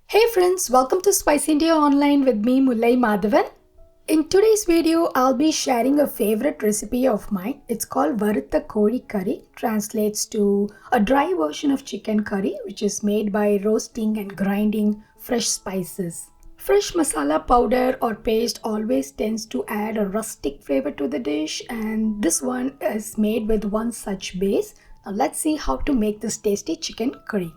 Hey friends, welcome to Spiceindiaonline with me Mullai Madhavan. In today's video, I'll be sharing a favorite recipe of mine. It's called Varutha kari. Translates to a dry version of chicken curry, which is made by roasting and grinding fresh spices. Fresh masala powder or paste always tends to add a rustic flavor to the dish, and this one is made with one such base. Now let's see how to make this tasty chicken curry.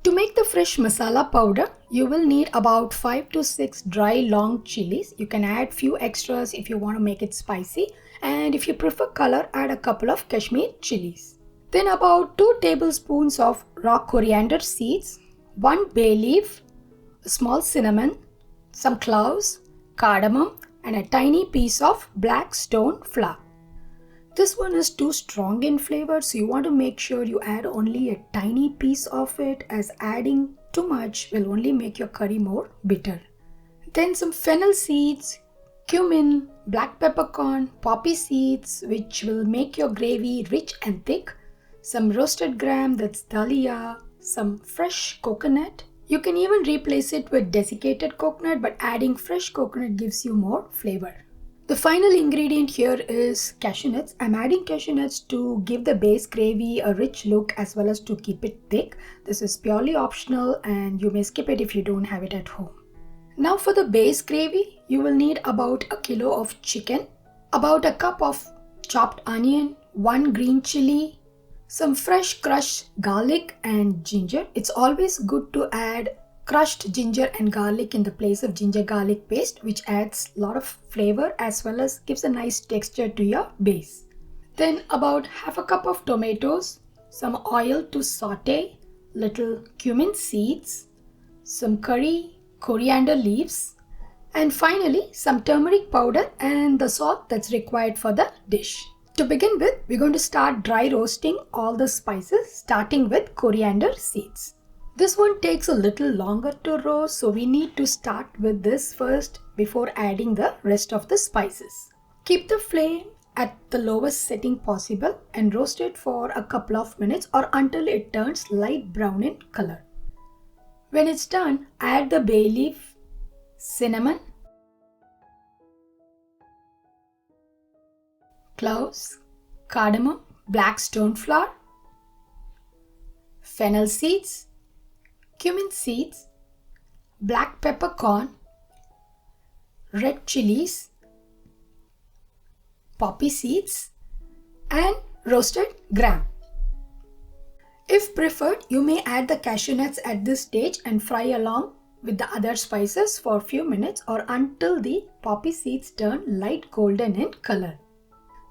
To make the fresh masala powder, you will need about 5 to 6 dry long chilies. You can add few extras if you want to make it spicy, and if you prefer color, add a couple of Kashmir chilies. Then about 2 tablespoons of raw coriander seeds, 1 bay leaf, a small cinnamon, some cloves, cardamom, and a tiny piece of black stone flour. This one is too strong in flavor, so you want to make sure you add only a tiny piece of it, as adding too much will only make your curry more bitter. Then some fennel seeds, cumin, black peppercorn, poppy seeds, which will make your gravy rich and thick, some roasted gram, that's dalia, some fresh coconut. You can even replace it with desiccated coconut, but adding fresh coconut gives you more flavor. The final ingredient here is cashew nuts. I'm adding cashew nuts to give the base gravy a rich look as well as to keep it thick. This is purely optional and you may skip it if you don't have it at home. Now for the base gravy, you will need about a kilo of chicken, about a cup of chopped onion, 1 green chili, some fresh crushed garlic and ginger. It's always good to add crushed ginger and garlic in the place of ginger garlic paste, which adds a lot of flavor as well as gives a nice texture to your base. Then about half a cup of tomatoes, some oil to saute, little cumin seeds, some curry, coriander leaves, and finally some turmeric powder and the salt that's required for the dish. To begin with, we're going to start dry roasting all the spices, starting with coriander seeds. This one takes a little longer to roast, so we need to start with this first before adding the rest of the spices. Keep the flame at the lowest setting possible and roast it for a couple of minutes or until it turns light brown in color. When it's done, add the bay leaf, cinnamon, cloves, cardamom, black stone flour, fennel seeds, cumin seeds, black peppercorn, red chilies, poppy seeds, and roasted gram. If preferred, you may add the cashew nuts at this stage and fry along with the other spices for a few minutes or until the poppy seeds turn light golden in color.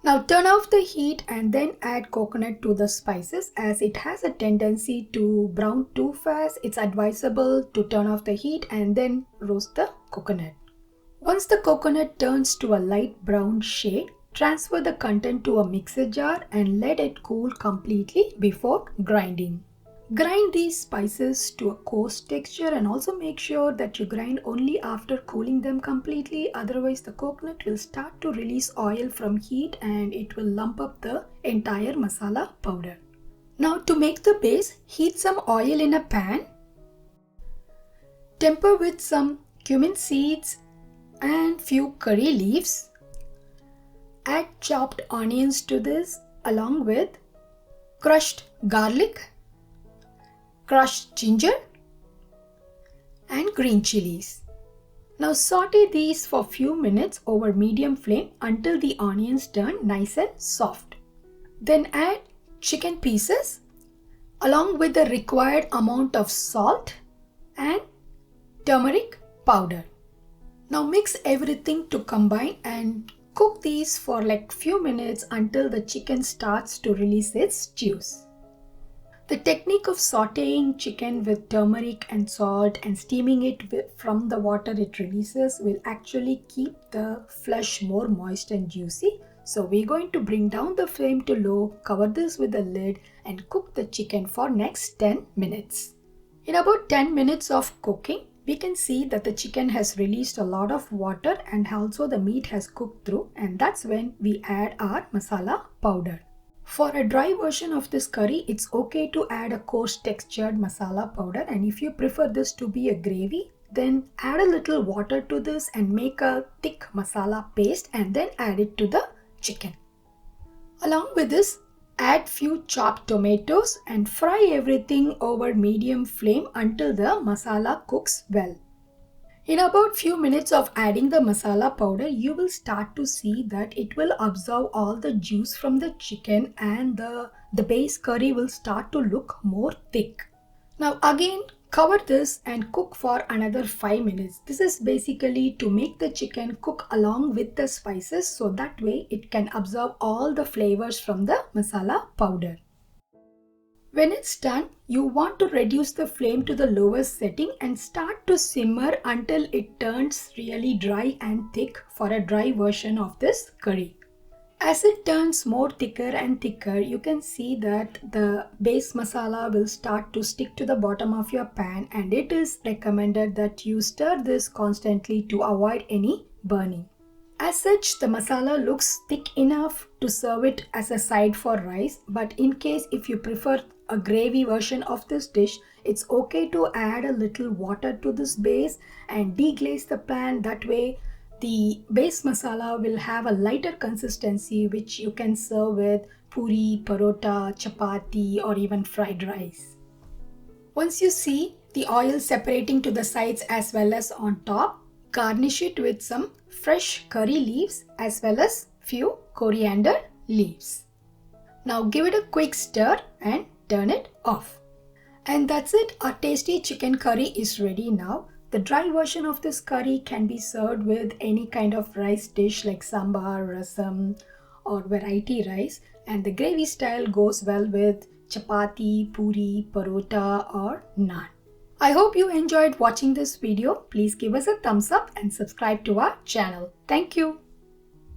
Now turn off the heat and then add coconut to the spices, as it has a tendency to brown too fast. It's advisable to turn off the heat and then roast the coconut. Once the coconut turns to a light brown shade, transfer the content to a mixer jar and let it cool completely before grinding. Grind these spices to a coarse texture and also make sure that you grind only after cooling them completely, otherwise the coconut will start to release oil from heat and it will lump up the entire masala powder. Now to make the base, heat some oil in a pan. Temper with some cumin seeds and few curry leaves. Add chopped onions to this along with crushed garlic, crushed ginger and green chilies. Now saute these for few minutes over medium flame until the onions turn nice and soft. Then add chicken pieces along with the required amount of salt and turmeric powder. Now mix everything to combine and cook these for like few minutes until the chicken starts to release its juice. The technique of sauteing chicken with turmeric and salt and steaming it from the water it releases will actually keep the flesh more moist and juicy. So we're going to bring down the flame to low, cover this with a lid and cook the chicken for next 10 minutes. In about 10 minutes of cooking, we can see that the chicken has released a lot of water and also the meat has cooked through, and that's when we add our masala powder. For a dry version of this curry, it's okay to add a coarse textured masala powder, and if you prefer this to be a gravy, then add a little water to this and make a thick masala paste and then add it to the chicken. Along with this, add few chopped tomatoes and fry everything over medium flame until the masala cooks well. In about few minutes of adding the masala powder, you will start to see that it will absorb all the juice from the chicken and the base curry will start to look more thick. Now again, cover this and cook for another 5 minutes. This is basically to make the chicken cook along with the spices, so that way it can absorb all the flavors from the masala powder. When it's done, you want to reduce the flame to the lowest setting and start to simmer until it turns really dry and thick for a dry version of this curry. As it turns more thicker and thicker, you can see that the base masala will start to stick to the bottom of your pan, and it is recommended that you stir this constantly to avoid any burning. As such, the masala looks thick enough to serve it as a side for rice, but in case if you prefer a gravy version of this dish, it's okay to add a little water to this base and deglaze the pan. That way the base masala will have a lighter consistency, which you can serve with puri, parota, chapati or even fried rice. Once you see the oil separating to the sides as well as on top, garnish it with some fresh curry leaves as well as few coriander leaves. Now give it a quick stir and turn it off. And that's it, our tasty chicken curry is ready now. The dry version of this curry can be served with any kind of rice dish like sambar, rasam or variety rice, and the gravy style goes well with chapati, puri, parota or naan. I hope you enjoyed watching this video. Please give us a thumbs up and subscribe to our channel. Thank you.